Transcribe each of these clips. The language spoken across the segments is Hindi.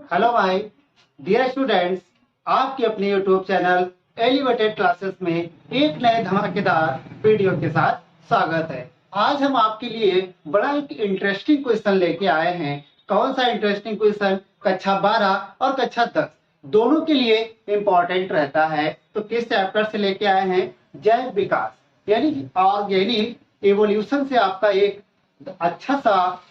हेलो माय डियर स्टूडेंट्स, आपके अपने यूट्यूब चैनल एलिवेटेड क्लासेस में एक नए धमाकेदार वीडियो के साथ स्वागत है। आज हम आपके लिए बड़ा एक इंटरेस्टिंग क्वेश्चन लेके आए हैं। कौन सा इंटरेस्टिंग क्वेश्चन? कक्षा 12 और कक्षा 10 दोनों के लिए इम्पोर्टेंट रहता है। तो किस चैप्टर से लेके आए हैं? जैव विकास यानी ऑर्गेनिक एवोल्यूशन से आपका एक अच्छा सा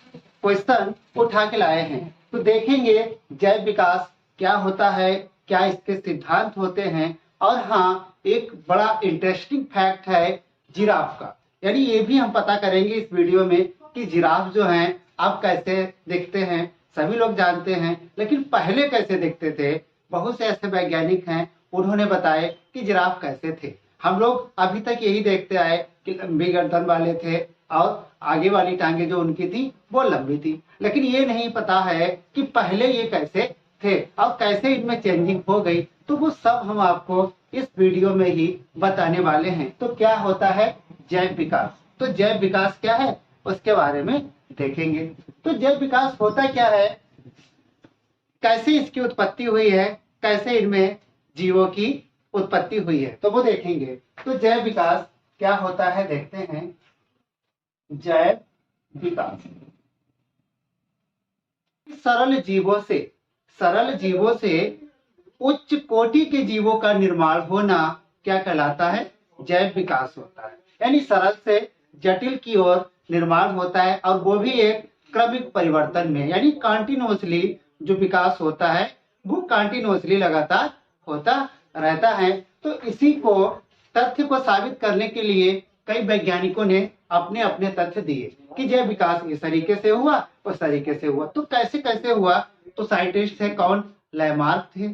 क्वेश्चन उठा के लाए हैं। तो देखेंगे जैव विकास क्या होता है, क्या इसके सिद्धांत होते हैं, और हाँ, एक बड़ा इंटरेस्टिंग फैक्ट है जिराफ का। यानी ये भी हम पता करेंगे इस वीडियो में कि जिराफ जो हैं अब कैसे दिखते हैं। सभी लोग जानते हैं, लेकिन पहले कैसे दिखते थे। बहुत से ऐसे वैज्ञानिक हैं, उन्होंने बताए कि जिराफ कैसे थे। हम लोग अभी तक यही देखते आए कि लंबी गर्दन वाले थे और आगे वाली टांगे जो उनकी थी वो लंबी थी, लेकिन ये नहीं पता है कि पहले ये कैसे थे और कैसे इनमें चेंजिंग हो गई। तो वो सब हम आपको इस वीडियो में ही बताने वाले हैं। तो क्या होता है जैव विकास? तो जैव विकास क्या है उसके बारे में देखेंगे। तो जैव विकास होता क्या है, कैसे इसकी उत्पत्ति हुई है, कैसे इनमें जीवों की उत्पत्ति हुई है, तो वो देखेंगे। तो जैव विकास क्या होता है देखते हैं। जैव विकास सरल जीवों से उच्च कोटि के जीवों का निर्माण होना क्या कहलाता है? जैव विकास होता है। यानी सरल से जटिल की ओर निर्माण होता है, और वो भी एक क्रमिक परिवर्तन में, यानी कॉन्टिन्यूअसली जो विकास होता है वो कॉन्टिन्यूअसली लगातार होता रहता है। तो इसी को तथ्य को साबित करने के लिए कई वैज्ञानिकों ने अपने अपने तथ्य दिए कि जैव विकास इस तरीके से हुआ, उस तरीके से हुआ। तो कैसे कैसे हुआ? तो साइंटिस्ट थे कौन? लैमार्क थे,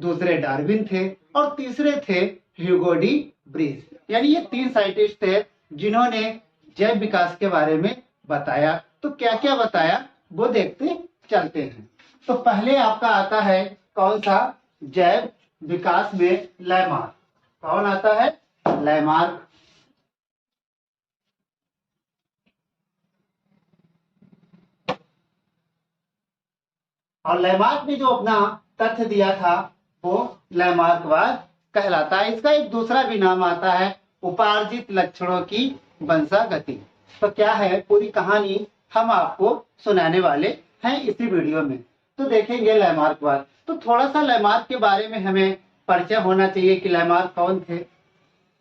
दूसरे डार्विन थे, और तीसरे थे ह्यूगो डी ब्रीज। यानी ये 3 साइंटिस्ट थे जिन्होंने जैव विकास के बारे में बताया। तो क्या क्या बताया वो देखते चलते हैं। तो पहले आपका आता है कौन सा? जैव विकास में लैमार्क। कौन आता है? लैमार्क। और लैमार्क ने जो अपना तथ्य दिया था वो लैमार्कवाद कहलाता है। इसका एक दूसरा भी नाम आता है उपार्जित लक्षणों की वंशागति। तो क्या है पूरी कहानी हम आपको सुनाने वाले हैं इसी वीडियो में। तो देखेंगे लैमार्कवाद। तो थोड़ा सा लैमार्क के बारे में हमें परिचय होना चाहिए कि लैमार्क कौन थे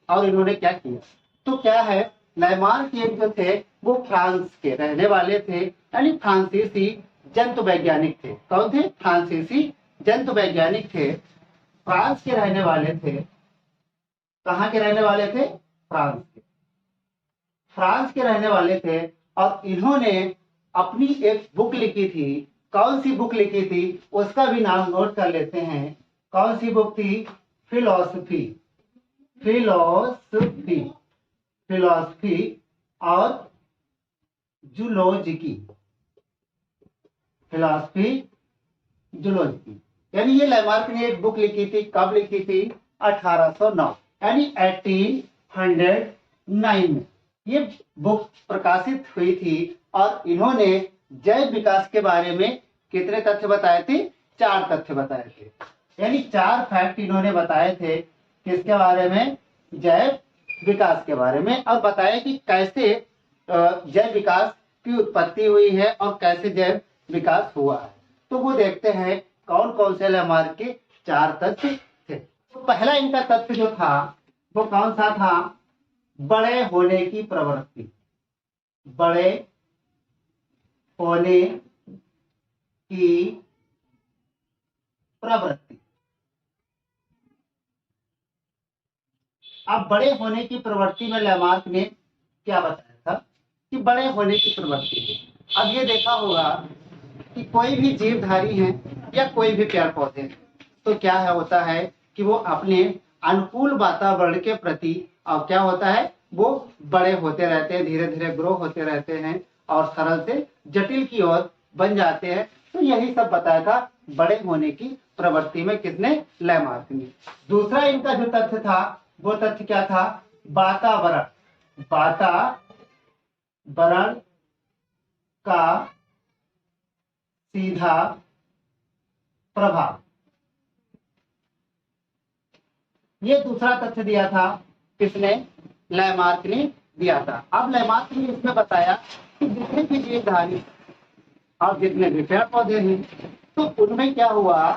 और इन्होंने क्या किया। तो क्या है, लैमार्क एक जो थे वो फ्रांस के रहने वाले थे, यानी फ्रांसीसी जंतु वैज्ञानिक थे। कौन थे? फ्रांसीसी जंतु वैज्ञानिक थे, फ्रांस के रहने वाले थे। कहाँ के रहने वाले थे? फ्रांस के। फ्रांस के रहने वाले थे, और इन्होंने अपनी एक बुक लिखी थी। कौन सी बुक लिखी थी उसका भी नाम नोट कर लेते हैं। कौन सी बुक थी? फिलॉसफी। फिलॉसफी फिलॉसफी और जूलॉजी। फिलॉसफी जूलॉजी, यानी ये लैमार्क ने एक बुक लिखी थी। कब लिखी थी? 1809, यानी 1809 में ये बुक प्रकाशित हुई थी। और इन्होंने जैव विकास के बारे में कितने तथ्य बताए थे? 4 तथ्य बताए थे। यानी 4 फैक्ट इन्होंने बताए थे। किसके बारे में? जैव विकास के बारे में। और बताया कि कैसे जैव विकास की उत्पत्ति हुई है और कैसे जैव विकास हुआ है। तो वो देखते हैं कौन कौन से लैमार्क के 4 तथ्य थे। तो पहला इनका तथ्य जो था वो कौन सा था? बड़े होने की प्रवृत्ति। बड़े होने की प्रवृत्ति। अब बड़े होने की प्रवृत्ति में लैमार्क ने क्या बताया था कि बड़े होने की प्रवृत्ति। अब ये देखा होगा कि कोई भी जीवधारी है या कोई भी पेड़ पौधे हैं, तो क्या है होता है कि वो अपने अनुकूल वातावरण के प्रति और क्या होता है वो बड़े होते रहते हैं, धीरे धीरे ग्रो होते रहते हैं और सरल से जटिल की ओर बन जाते हैं। तो यही सब बताया था बड़े होने की प्रवृत्ति में किसने? लैमार्क ने। दूसरा इनका जो तथ्य था वो तथ्य क्या था? वातावरण। वातावरण का सीधा प्रभाव। ये दूसरा तथ्य दिया था, किसने? लैमार्क ने दिया था। अब लैमार्क ने इसमें बताया कि जितने भी जीवधारी और जितने भी पेड़ पौधे हैं, तो उनमें क्या हुआ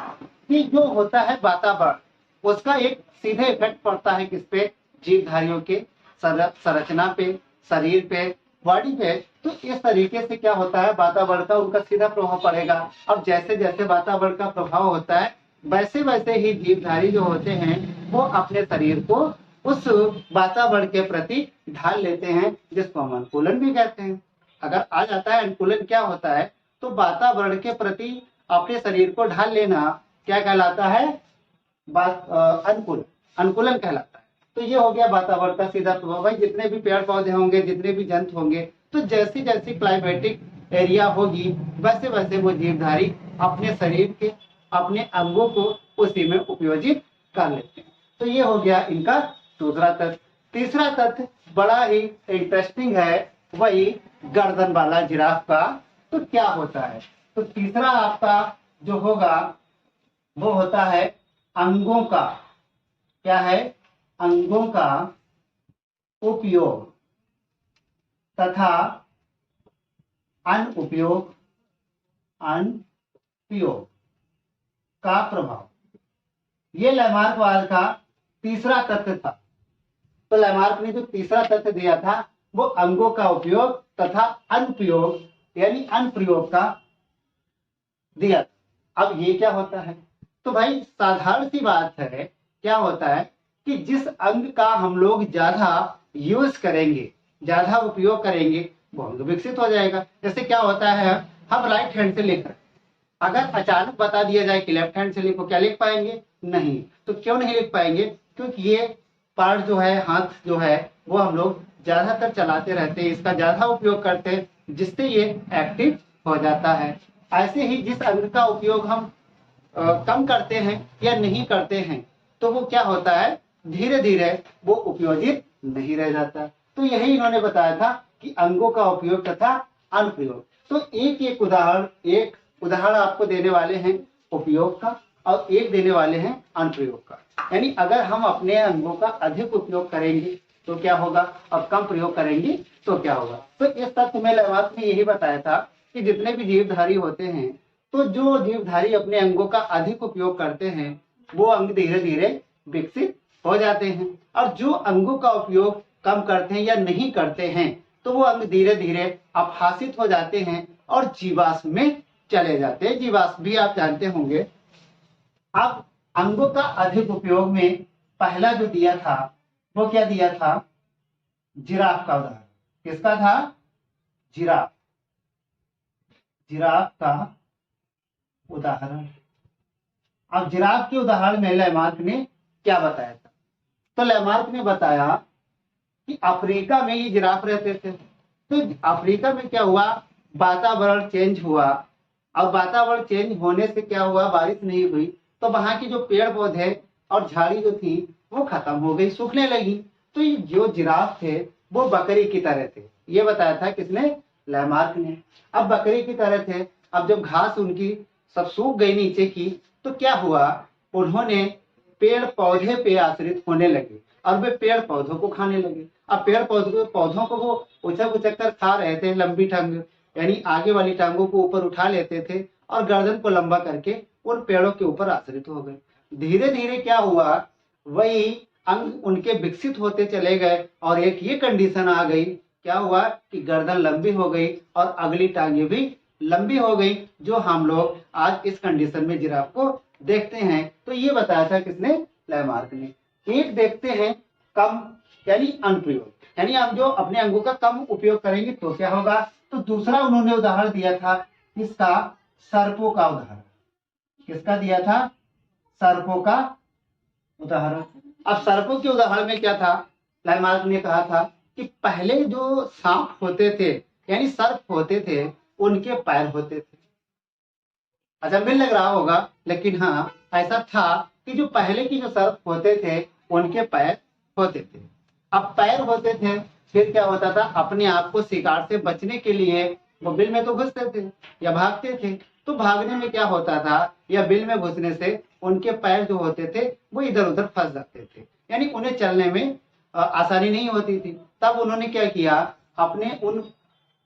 कि जो होता है वातावरण, उसका एक सीधे इफेक्ट पड़ता है किस पे? जीवधारियों के संरचना पे, शरीर पे, बॉडी पे। तो इस तरीके से क्या होता है, वातावरण का उनका सीधा प्रभाव पड़ेगा। अब जैसे जैसे वातावरण का प्रभाव होता है, वैसे वैसे ही जीवधारी जो होते हैं वो अपने शरीर को उस वातावरण के प्रति ढाल लेते हैं, जिसको हम अनुकूलन भी कहते हैं। अगर आ जाता है अनुकूलन, क्या होता है, तो वातावरण के प्रति अपने शरीर को ढाल लेना क्या कहलाता है? अनुकूलन, अनुकूलन कहलाता है। तो ये हो गया वातावरण का सीधा प्रभाव। भाई जितने भी पेड़ पौधे होंगे, जितने भी जंतु होंगे, तो जैसी जैसी क्लाइमेटिक एरिया होगी, वैसे वैसे वो जीवधारी अपने शरीर के, अपने अंगों को उसी में उपयोजित कर लेते हैं। तो ये हो गया इनका दूसरा तथ्य। तीसरा तथ्य बड़ा ही इंटरेस्टिंग है, वही गर्दन वाला जिराफ का। तो क्या होता है? तो तीसरा आपका जो होगा वो होता है अंगों का, क्या है? अंगों का उपयोग तथा अनुपयोग, अनुपयोग का प्रभाव। ये लैमार्कवाद का तीसरा तथ्य था। तो लैमार्क ने जो तीसरा तथ्य दिया था वो अंगों का उपयोग तथा अनुपयोग यानी अनुप्रयोग का दिया था। अब ये क्या होता है? तो भाई साधारण सी बात है, क्या होता है कि जिस अंग का हम लोग ज्यादा यूज करेंगे, ज्यादा उपयोग करेंगे, वो अंग विकसित हो जाएगा। जैसे क्या होता है, हम राइट हैंड से लिख रहे हैं, अगर अचानक बता दिया जाए कि लेफ्ट हैंड से लिखो, क्या लिख पाएंगे? नहीं। तो क्यों नहीं लिख पाएंगे? क्योंकि ये पार्ट जो है, हाथ जो है, वो हम लोग ज्यादातर चलाते रहते हैं, इसका ज्यादा उपयोग करते हैं, जिससे ये एक्टिव हो जाता है। ऐसे ही जिस अंग का उपयोग हम कम करते हैं या नहीं करते हैं, तो वो क्या होता है, धीरे धीरे वो उपयोजित नहीं रह जाता। तो यही इन्होंने बताया था कि अंगों का उपयोग तथा अनुप्रयोग। तो एक उदाहरण आपको देने वाले हैं उपयोग का, और एक देने वाले हैं अनुप्रयोग का। यानी अगर हम अपने अंगों का अधिक उपयोग करेंगे तो क्या होगा, और कम प्रयोग करेंगे तो क्या होगा। तो इस तथ्य में लैमार्क ने यही बताया था कि जितने भी जीवधारी होते हैं, तो जो जीवधारी अपने अंगों का अधिक उपयोग करते हैं, वो अंग धीरे धीरे विकसित हो जाते हैं, और जो अंगों का उपयोग कम करते हैं या नहीं करते हैं, तो वो अंग धीरे धीरे अपहासित हो जाते हैं और जीवाश्म में चले जाते हैं। जीवाश्म भी आप जानते होंगे। अब अंगों का अधिक उपयोग में पहला जो दिया था वो क्या दिया था? जिराफ का उदाहरण। किसका था? जिराफ, जिराफ का उदाहरण। अब जिराफ के उदाहरण में लैमार्क ने क्या बताया था? तो लैमार्क ने बताया कि अफ्रीका में ये जिराफ रहते थे। तो अफ्रीका में क्या हुआ, वातावरण चेंज हुआ, और वातावरण चेंज होने से क्या हुआ, बारिश नहीं हुई, तो वहां की जो पेड़ पौधे और झाड़ी जो थी वो खत्म हो गई, सूखने लगी। तो ये जो जिराफ थे वो बकरी की तरह थे। ये बताया था किसने? लैमार्क ने। अब बकरी की तरह थे, अब जब घास उनकी सब सूख गई नीचे की, तो क्या हुआ, उन्होंने पेड़ पौधे पे आश्रित होने लगे और वे पेड़ पौधों को खाने लगे। अब पेड़ पौधों को वो उचक उचक कर खा रहे थे, लंबी टांग यानी आगे वाली टांगों को ऊपर उठा लेते थे और गर्दन को लंबा करके उन पेड़ों के ऊपर आश्रित हो गए। धीरे धीरे क्या हुआ, वही अंग उनके विकसित होते चले गए और एक ये कंडीशन आ गई, क्या हुआ कि गर्दन लंबी हो गई और अगली टांगे भी लंबी हो गई, जो हम लोग आज इस कंडीशन में जिराफ को देखते हैं। तो ये बताया था किसने? लैमार्क ने। एक देखते हैं कम यानी अनुप्रयोग, यानी हम जो अपने अंगों का कम उपयोग करेंगे तो क्या होगा। तो दूसरा उन्होंने उदाहरण दिया था किसका? सर्पों का उदाहरण। किसका दिया था? सर्पों का उदाहरण। अब सर्पों के उदाहरण में क्या था, लैमार्क ने कहा था कि पहले जो सांप होते थे यानी सर्प होते थे, उनके पैर होते थे। अच्छा मिल लग रहा होगा, लेकिन हाँ ऐसा था कि जो पहले की जो सर्प होते थे उनके पैर होते थे। अब पैर होते थे, फिर क्या होता था, अपने आप को शिकार से बचने के लिए वो बिल में तो घुसते थे या भागते थे, तो भागने में क्या होता था या बिल में घुसने से उनके पैर जो होते थे वो इधर उधर फंस जाते थे, यानी उन्हें चलने में आसानी नहीं होती थी। तब उन्होंने क्या किया, अपने उन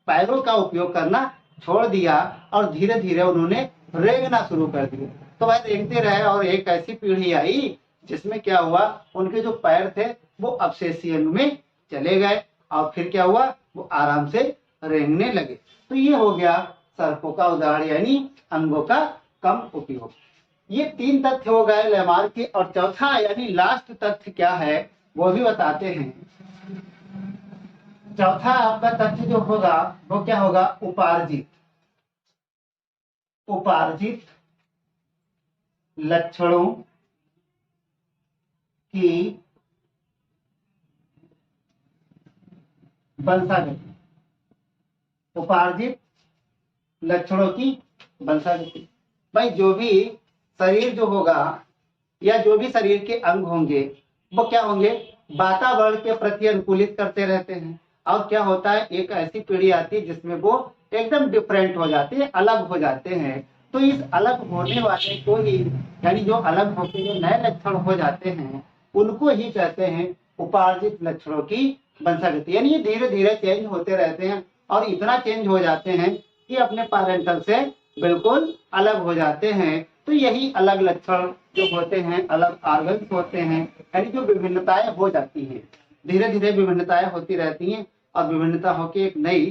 पैरों का उपयोग करना छोड़ दिया और धीरे धीरे उन्होंने रेंगना शुरू कर दिया। तो वह रेंगते रहे और एक ऐसी पीढ़ी आई जिसमें क्या हुआ, उनके जो पैर थे वो अवशेषीय में चले गए और फिर क्या हुआ, वो आराम से रेंगने लगे। तो ये हो गया सर्पों का उदाहरण, यानी अंगों का कम उपयोग। ये 3 तथ्य हो गए लेमार के। और चौथा यानी लास्ट तथ्य क्या है वो भी बताते हैं। चौथा आपका तथ्य जो होगा वो क्या होगा, उपार्जित उपार्जित लक्षणों की वंशागति। उपार्जित लक्षणों की वंशागति। भाई जो भी शरीर जो होगा या जो भी शरीर के अंग होंगे वो क्या होंगे, वातावरण के प्रति अनुकूलित करते रहते हैं। और क्या होता है, एक ऐसी पीढ़ी आती है जिसमें वो एकदम डिफरेंट हो जाते हैं, अलग हो जाते हैं। तो इस अलग होने वाले को ही, यानी जो अलग होकर जो नए लक्षण हो जाते हैं उनको ही कहते हैं उपार्जित लक्षणों की वंशागति। यानी ये धीरे धीरे चेंज होते रहते हैं और इतना चेंज हो जाते हैं कि अपने पैरेंटल से बिल्कुल अलग हो जाते हैं। तो यही अलग लक्षण जो होते हैं, अलग ऑर्गन्स होते हैं, यानी जो विभिन्नताएं हो जाती हैं, धीरे धीरे विभिन्नताएं होती रहती हैं और विभिन्नता होकर एक नई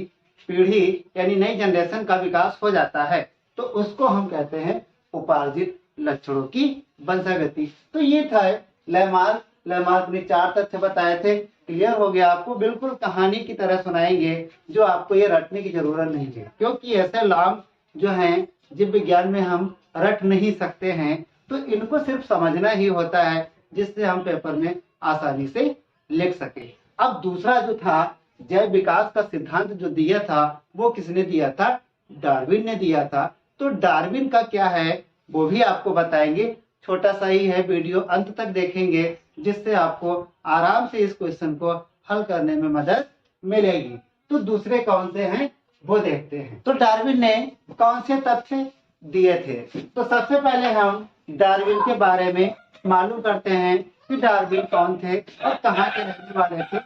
पीढ़ी यानी नई जनरेशन का विकास हो जाता है। तो उसको हम कहते हैं उपार्जित लक्षणों की वंशागति। तो ये था लेमार्क ने 4 तथ्य बताए थे। क्लियर हो गया आपको, बिल्कुल कहानी की तरह सुनाएंगे जो आपको ये रटने की जरूरत नहीं है, क्योंकि ऐसे लाभ जो हैं जीव विज्ञान में हम रट नहीं सकते हैं। तो इनको सिर्फ समझना ही होता है जिससे हम पेपर में आसानी से लिख सके। अब दूसरा जो था जैव विकास का सिद्धांत जो दिया था वो किसने दिया था, डार्विन ने दिया था। तो डार्विन का क्या है वो भी आपको बताएंगे। छोटा सा ही है वीडियो, अंत तक देखेंगे जिससे आपको आराम से इस क्वेश्चन को हल करने में मदद मिलेगी। तो दूसरे कौन से हैं वो देखते हैं। तो डार्विन ने कौन से तथ्य दिए थे, तो सबसे पहले हम डार्विन के बारे में मालूम करते हैं कि डार्विन कौन थे और कहाँ के रहने वाले थे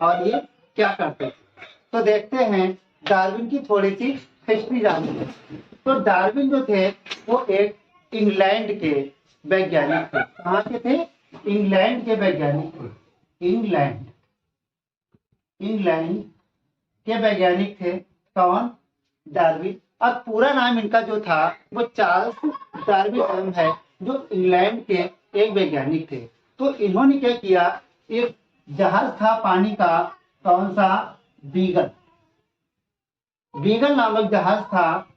और ये क्या करते थे। तो देखते हैं डार्विन की थोड़ी सी हिस्ट्री जानते हैं। तो डार्विन जो थे वो एक इंग्लैंड के वैज्ञानिक थे। कहाँ के थे, इंग्लैंड के वैज्ञानिक थे। इंग्लैंड के वैज्ञानिक थे कौन, डार्विन। और पूरा नाम इनका जो था वो चार्ल्स डार्विन नाम है, जो इंग्लैंड के एक वैज्ञानिक थे। तो इन्होंने क्या किया, एक जहाज था पानी का, कौन सा, बीगल। बीगल नामक जहाज था।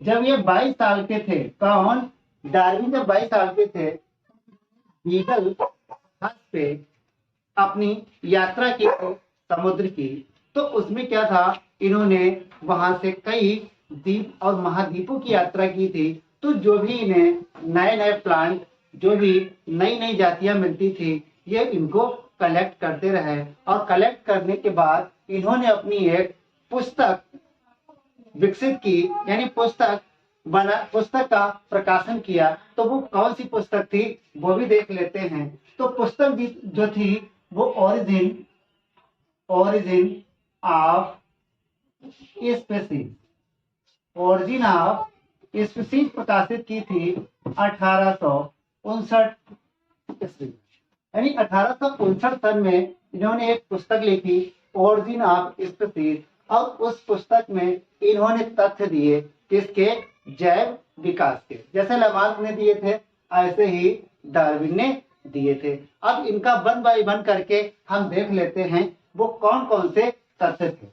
जब ये 22 साल के थे, कौन, डार्विन जब 22 साल के थे, बीगल जहाज पे अपनी यात्रा की समुद्र की। तो उसमें क्या था, इन्होंने वहां से कई द्वीप और महाद्वीपों की यात्रा की थी। तो जो भी इन्हें नए नए प्लांट, जो भी नई नई जातियां मिलती थी, ये इनको कलेक्ट करते रहे। और कलेक्ट करने के बाद इन्होंने अपनी एक पुस्तक विकसित की, यानी पुस्तक का प्रकाशन किया। तो वो कौन सी पुस्तक थी वो भी देख लेते हैं। तो पुस्तक जो थी वो ओरिजिन ऑफ स्पीसीज प्रकाशित की थी 1859 ईस्वी। यानी 1859 सन में इन्होंने एक पुस्तक लिखी, ओरिजिन ऑफ स्पीसीज। और उस पुस्तक में इन्होंने तथ्य दिए किसके, जैव विकास के। जैसे लेमार्क ने दिए थे ऐसे ही डार्विन ने दिए थे। अब इनका 1 बाय 1 करके हम देख लेते हैं वो कौन कौन से तथ्य थे।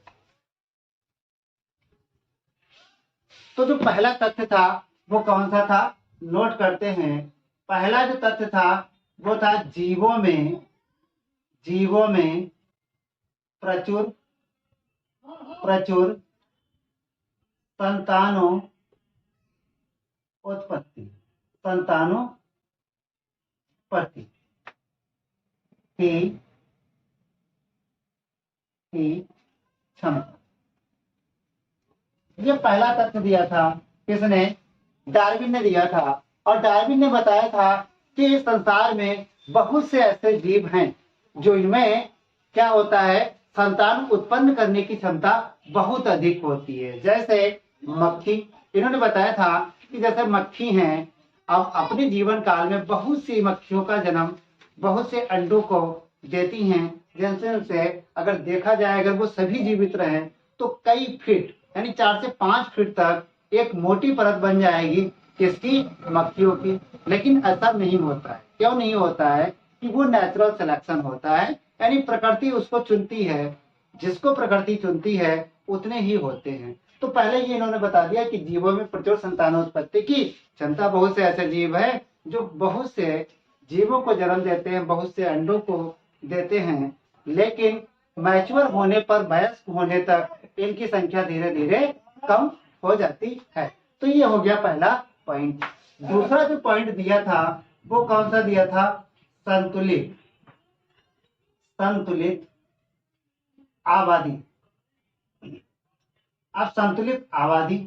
तो जो पहला तथ्य था वो कौन सा था, नोट करते हैं। पहला जो तथ्य था वो था जीवों में प्रचुर संतानोत्पत्ति की क्षमता। ये पहला तथ्य दिया था किसने, डार्विन ने दिया था। और डार्विन ने बताया था कि इस संसार में बहुत से ऐसे जीव हैं जो इनमें क्या होता है, संतान उत्पन्न करने की क्षमता बहुत अधिक होती है। जैसे मक्खी, इन्होंने बताया था कि जैसे मक्खी हैं, अब अपने जीवन काल में बहुत सी मक्खियों का जन्म बहुत से अंडों को देती हैं, जिनसे उनसे अगर देखा जाए, अगर वो सभी जीवित रहें तो कई फीट यानी 4 से 5 फीट तक एक मोटी परत बन जाएगी किसकी, मक्खियों की। लेकिन ऐसा नहीं होता है। क्यों नहीं होता है? कि वो नेचुरल सिलेक्शन होता है, यानी प्रकृति उसको चुनती है, जिसको प्रकृति चुनती है उतने ही होते हैं। तो पहले ये इन्होंने बता दिया कि जीवों में प्रचुर संतानोत्पत्ति की क्षमता, बहुत से ऐसे जीव हैं जो बहुत से जीवों को जन्म देते हैं, बहुत से अंडों को देते हैं, लेकिन मैच्योर होने पर, वयस्क होने तक इनकी संख्या धीरे धीरे कम हो जाती है। तो ये हो गया पहला पॉइंट। दूसरा जो पॉइंट दिया था वो कौन सा दिया था? संतुलित, संतुलित आबादी। अब संतुलित आबादी,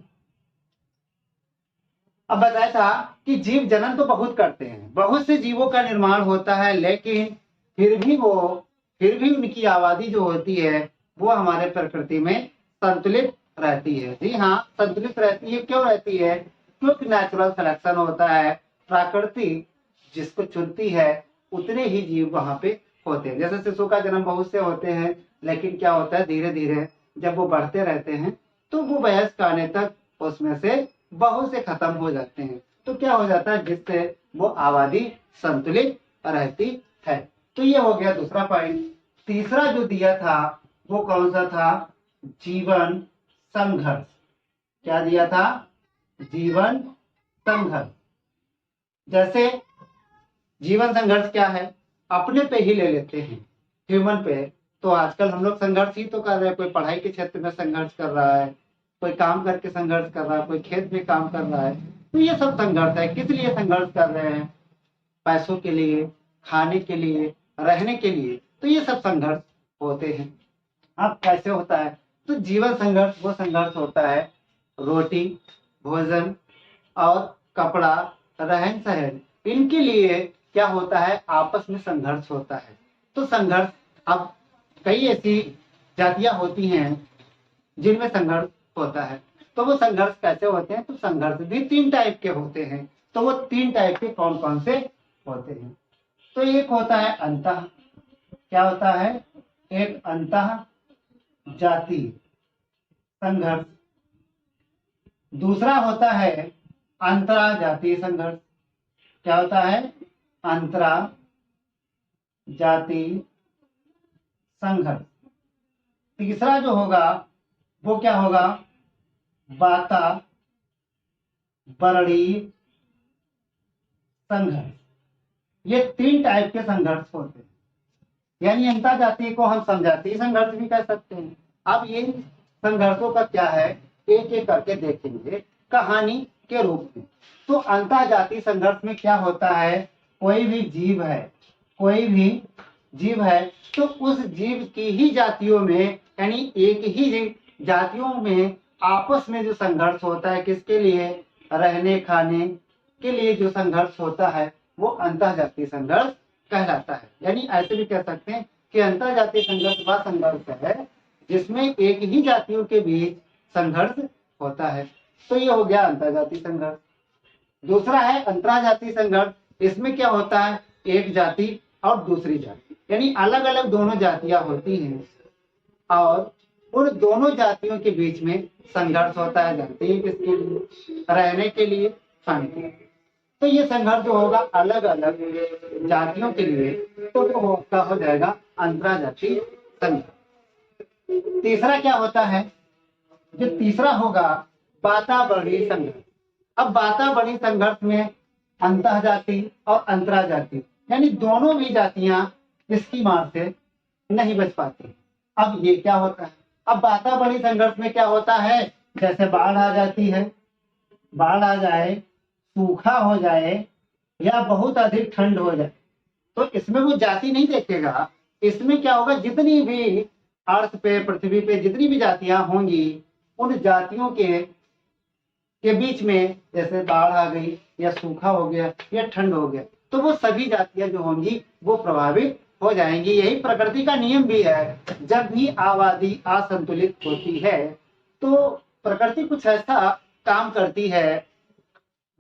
अब बताया था कि जीव जनन तो बहुत करते हैं, बहुत से जीवों का निर्माण होता है, लेकिन फिर भी उनकी आबादी जो होती है वो हमारे प्रकृति में संतुलित रहती है। जी हाँ, संतुलित रहती है। क्यों रहती है? क्योंकि नेचुरल सिलेक्शन होता है, प्रकृति जिसको चुनती है उतने ही जीव वहां पे होते हैं। जैसे शिशु का जन्म बहुत से होते हैं, लेकिन क्या होता है, धीरे धीरे जब वो बढ़ते रहते हैं तो वो वयस्क आने तक उसमें से बहुत से खत्म हो जाते हैं। तो क्या हो जाता है, जिससे वो आबादी संतुलित रहती है। तो ये हो गया दूसरा पॉइंट। तीसरा जो दिया था वो कौन सा था? जीवन संघर्ष। क्या दिया था? जीवन संघर्ष। जैसे जीवन संघर्ष क्या है, अपने पे ही ले लेते हैं, ह्यूमन पे। तो आजकल हम लोग संघर्ष ही तो कर रहे हैं। कोई पढ़ाई के क्षेत्र में संघर्ष कर रहा है, कोई काम करके संघर्ष कर रहा है, कोई खेत में काम कर रहा है। तो ये सब संघर्ष है। किस लिए संघर्ष कर रहे हैं? पैसों के लिए, खाने के लिए, रहने के लिए। तो ये सब संघर्ष होते हैं। अब कैसे होता है? तो जीवन संघर्ष वो संघर्ष होता है, रोटी, भोजन और कपड़ा, रहन सहन, इनके लिए क्या होता है, आपस में संघर्ष होता है। तो संघर्ष, अब कई ऐसी जातियां होती हैं जिनमें संघर्ष होता है। तो वो संघर्ष कैसे होते हैं? तो संघर्ष भी 3 टाइप के होते हैं। तो वो 3 टाइप के कौन कौन से होते हैं? तो एक होता है अंतः, क्या होता है? एक अंतः जातीय संघर्ष। दूसरा होता है अंतरा जातीय संघर्ष। क्या होता है? अंतरा जातीय संघर्ष। तीसरा जो होगा वो क्या होगा? वातावरणीय संघर्ष। ये 3 टाइप के संघर्ष होते हैं। यानी अंतर जातीय को हम समझाती संघर्ष भी कह सकते हैं। अब ये संघर्षों का क्या है, एक एक करके देखेंगे कहानी के रूप में। तो अंतर जातीय संघर्ष में क्या होता है, कोई भी जीव है तो उस जीव की ही जातियों में, यानी एक ही जातियों में आपस में जो संघर्ष होता है, किसके लिए? रहने खाने के लिए जो संघर्ष होता है वो अंतरजातीय संघर्ष कहलाता है। यानी ऐसे भी कह सकते हैं कि अंतरजातीय संघर्ष वह संघर्ष है जिसमें एक ही जातियों के बीच संघर्ष होता है। तो ये हो गया अंतरजातीय संघर्ष। दूसरा है अंतरजातीय संघर्ष। इसमें क्या होता है, एक जाति और दूसरी जाति, यानी अलग अलग दोनों जातियां होती हैं और उन दोनों जातियों के बीच में संघर्ष होता है। जानते हैं किसके लिए? रहने के लिए, खाने के लिए। तो ये संघर्ष जो होगा अलग अलग जातियों के लिए, तो वो क्या हो जाएगा? अंतरजातीय संघर्ष। तीसरा क्या होता है, जो तीसरा होगा वातावरणीय संघर्ष। अब वातावरणीय संघर्ष में अंतरजातीय और अंतरजातीय, यानी दोनों भी जातियां इसकी मार से नहीं बच पाती। अब ये क्या होता है? अब वातावरणीय संघर्ष में क्या होता है, जैसे बाढ़ आ जाती है, बाढ़ आ जाए, सूखा हो जाए या बहुत अधिक ठंड हो जाए, तो इसमें वो जाति नहीं देखेगा। इसमें क्या होगा, जितनी भी अर्थ पे, पृथ्वी पे जितनी भी जातियां होंगी, उन जातियों के के बीच में जैसे बाढ़ आ गई या सूखा हो गया या ठंड हो गया, तो वो सभी जातियां जो होंगी वो प्रभावित हो जाएंगी। यही प्रकृति का नियम भी है। जब भी आबादी असंतुलित होती है तो प्रकृति कुछ ऐसा काम करती है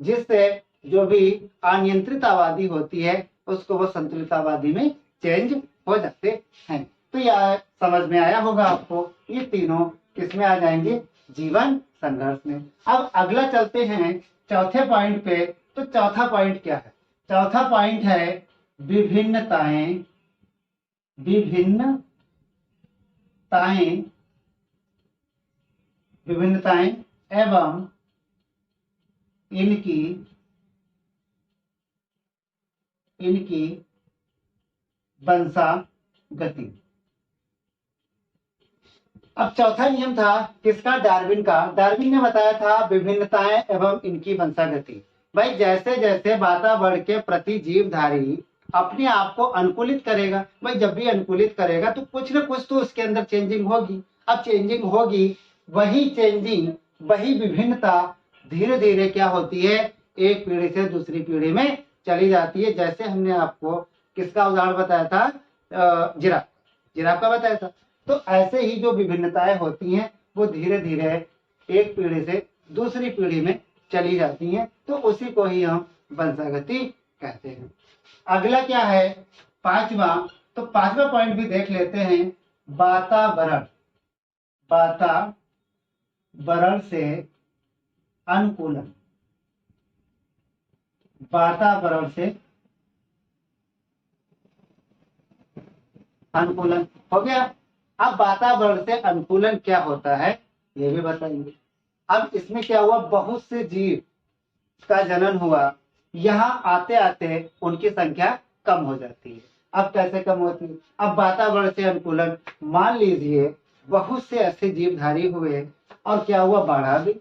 जिससे जो भी अनियंत्रित आबादी होती है उसको वो संतुलित आबादी में चेंज हो जाते हैं। तो यह समझ में आया होगा आपको, ये तीनों किसमें आ जाएंगे, जीवन संघर्ष में। अब अगला चलते हैं चौथे पॉइंट पे। तो चौथा पॉइंट क्या है, चौथा पॉइंट है विभिन्नताएं, विभिन्नताएं, विभिन्नताएं एवं इनकी वंशागति। अब चौथा नियम था किसका, डार्विन का। डार्विन ने बताया था विभिन्नताएं एवं इनकी वंशागति। भाई जैसे जैसे वातावरण के प्रति जीवधारी अपने आप को अनुकूलित करेगा, भाई जब भी अनुकूलित करेगा तो कुछ न कुछ तो उसके अंदर चेंजिंग होगी। अब चेंजिंग होगी, वही चेंजिंग, वही विभिन्नता धीरे धीरे क्या होती है, एक पीढ़ी से दूसरी पीढ़ी में चली जाती है। जैसे हमने आपको किसका उदाहरण बताया था, जिराफ, जिराफ का बताया था। तो ऐसे ही जो विभिन्नताएं होती हैं वो धीरे धीरे एक पीढ़ी से दूसरी पीढ़ी में चली जाती हैं, तो उसी को ही हम वंशागति कहते हैं। अगला क्या है, पांचवा। तो पांचवा पॉइंट भी देख लेते हैं, वातावरण, वातावरण से अनुकूलन, वातावरण से अनुकूलन हो गया। अब वातावरण से अनुकूलन क्या होता है ये भी बताएंगे। अब इसमें क्या हुआ, बहुत से जीव का जनन हुआ, यहाँ आते आते उनकी संख्या कम हो जाती है। अब कैसे कम होती है, अब वातावरण से अनुकूलन, मान लीजिए बहुत से ऐसे जीवधारी हुए और क्या हुआ, बाढ़ आ गई।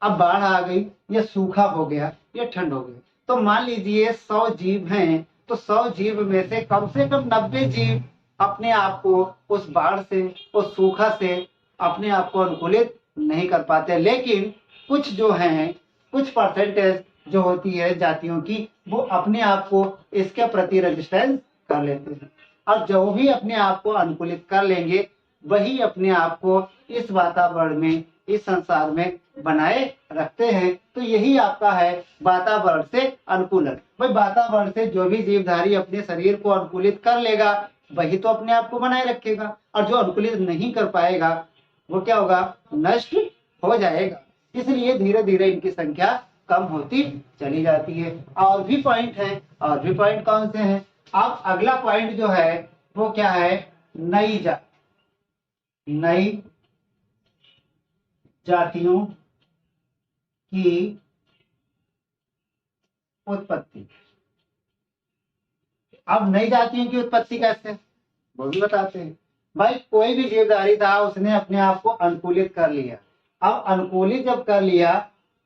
अब बाढ़ आ गई या सूखा हो गया या ठंड हो गई, तो मान लीजिए 100 जीव हैं, तो 100 जीव में से कम 90 जीव अपने आप को उस बाढ़ से, उस सूखा से अपने आप को अनुकूलित नहीं कर पाते। लेकिन कुछ जो हैं, कुछ परसेंटेज जो होती है जातियों की, वो अपने आप को इसके प्रति रेजिस्टेंस कर लेते हैं। और जो भी अपने आप को अनुकूलित कर लेंगे वही अपने आप को इस वातावरण में, इस संसार में बनाए रखते हैं। तो यही आपका है वातावरण से अनुकूलन। भाई वातावरण से जो भी जीवधारी अपने शरीर को अनुकूलित कर लेगा वही तो अपने आप को बनाए रखेगा, और जो अनुकूलित नहीं कर पाएगा वो क्या होगा, नष्ट हो जाएगा। इसलिए धीरे धीरे इनकी संख्या कम होती चली जाती है। और भी पॉइंट हैं, और भी पॉइंट कौन से हैं। अब अगला पॉइंट जो है वो क्या है, नई जातियों की उत्पत्ति। अब नई जातियों की उत्पत्ति कैसे, वो भी बताते हैं। भाई कोई भी जीवधारी था, उसने अपने आप को अनुकूलित कर लिया। अब अनुकूलित जब कर लिया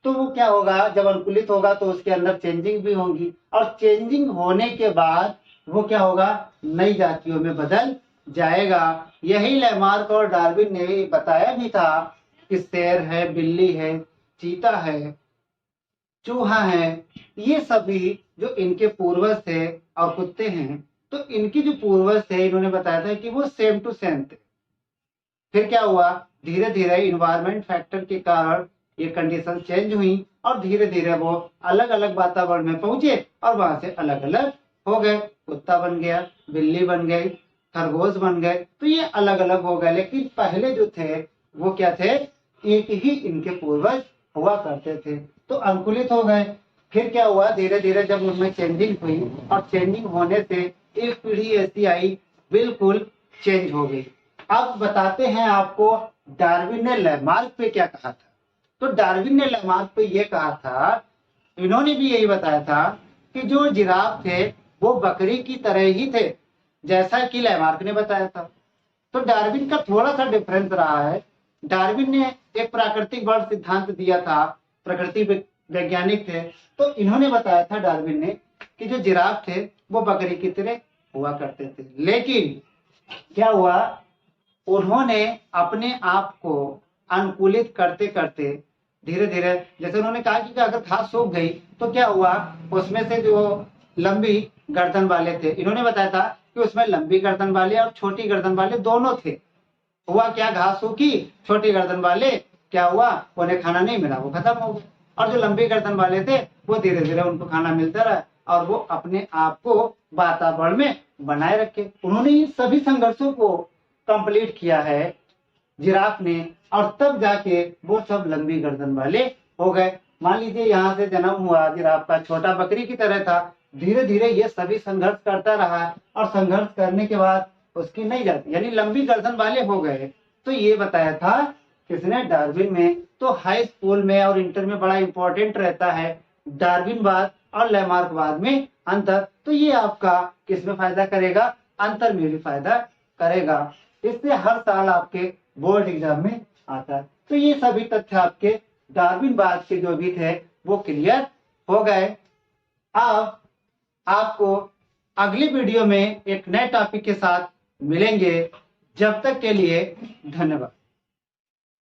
तो वो क्या होगा, जब अनुकूलित होगा तो उसके अंदर चेंजिंग भी होगी, और चेंजिंग होने के बाद वो क्या होगा, नई जातियों में बदल जाएगा। यही लैमार्क और डार्विन ने बताया भी था कि शेर है, बिल्ली है, चीता है, चूहा है, ये सभी जो इनके पूर्वज थे, और कुत्ते हैं, तो इनकी जो पूर्वज थे इन्होंने बताया था कि वो सेम टू सेम थे। फिर क्या हुआ, धीरे धीरे इन्वायरमेंट फैक्टर के कारण ये कंडीशन चेंज हुई, और धीरे धीरे वो अलग अलग वातावरण में पहुंचे और वहां से अलग अलग हो गए। कुत्ता बन गया, बिल्ली बन गई, खरगोश बन गए, तो ये अलग अलग हो गए। लेकिन पहले जो थे वो क्या थे, एक ही इनके पूर्वज हुआ करते थे, तो अनुकूलित हो गए। फिर क्या हुआ, धीरे धीरे जब उनमें चेंजिंग हुई, और चेंजिंग होने से एक पीढ़ी ऐसी आई बिल्कुल चेंज हो गई। अब बताते हैं आपको डार्विन ने लैमार्क पे क्या कहा था। तो डार्विन ने लैमार्क पे ये कहा था, इन्होंने भी यही बताया था कि जो जिराफ थे वो बकरी की तरह ही थे, जैसा कि लैमार्क ने बताया था। तो डार्विन का थोड़ा सा डिफरेंस रहा है। डार्विन ने एक प्राकृतिक वर्ग सिद्धांत दिया था, प्रकृति वैज्ञानिक थे, तो इन्होंने बताया था डार्विन ने कि जो जिराफ थे वो बकरी की तरह हुआ करते थे। लेकिन क्या हुआ, उन्होंने अपने आप को अनुकूलित करते करते धीरे धीरे, जैसे उन्होंने कहा कि अगर घास सूख गई तो क्या हुआ, उसमें से जो लंबी गर्दन वाले थे, इन्होंने बताया था कि उसमें लंबी गर्दन वाले और छोटी गर्दन वाले दोनों थे। हुआ क्या, घास सूखी, छोटी गर्दन वाले क्या हुआ, उन्हें खाना नहीं मिला, वो खत्म हो गए। और जो लंबी गर्दन वाले थे वो धीरे धीरे उनको खाना मिलता रहा और वो अपने आप को वातावरण में बनाए रखे। उन्होंने इन सभी संघर्षों को कंप्लीट किया है जिराफ ने, और तब जाके वो सब लंबी गर्दन वाले हो गए। मान लीजिए यहाँ से जन्म हुआ जिराफ का, छोटा बकरी की तरह था, धीरे धीरे ये सभी संघर्ष करता रहा और संघर्ष करने के बाद उसकी नई जाति यानी लंबी गर्दन वाले हो गए। तो ये बताया था किसने, डार्विन में। तो हाई स्कूल में और इंटर में बड़ा इंपॉर्टेंट रहता है डार्विनवाद और लैमार्कवाद में अंतर। तो ये आपका किसमें फायदा करेगा, अंतर में भी फायदा करेगा। इससे हर साल आपके बोर्ड एग्जाम में आता है। तो ये सभी तथ्य आपके डार्विनवाद के जो भी थे वो क्लियर हो गए। अब आपको अगली वीडियो में एक नए टॉपिक के साथ मिलेंगे। जब तक के लिए धन्यवाद।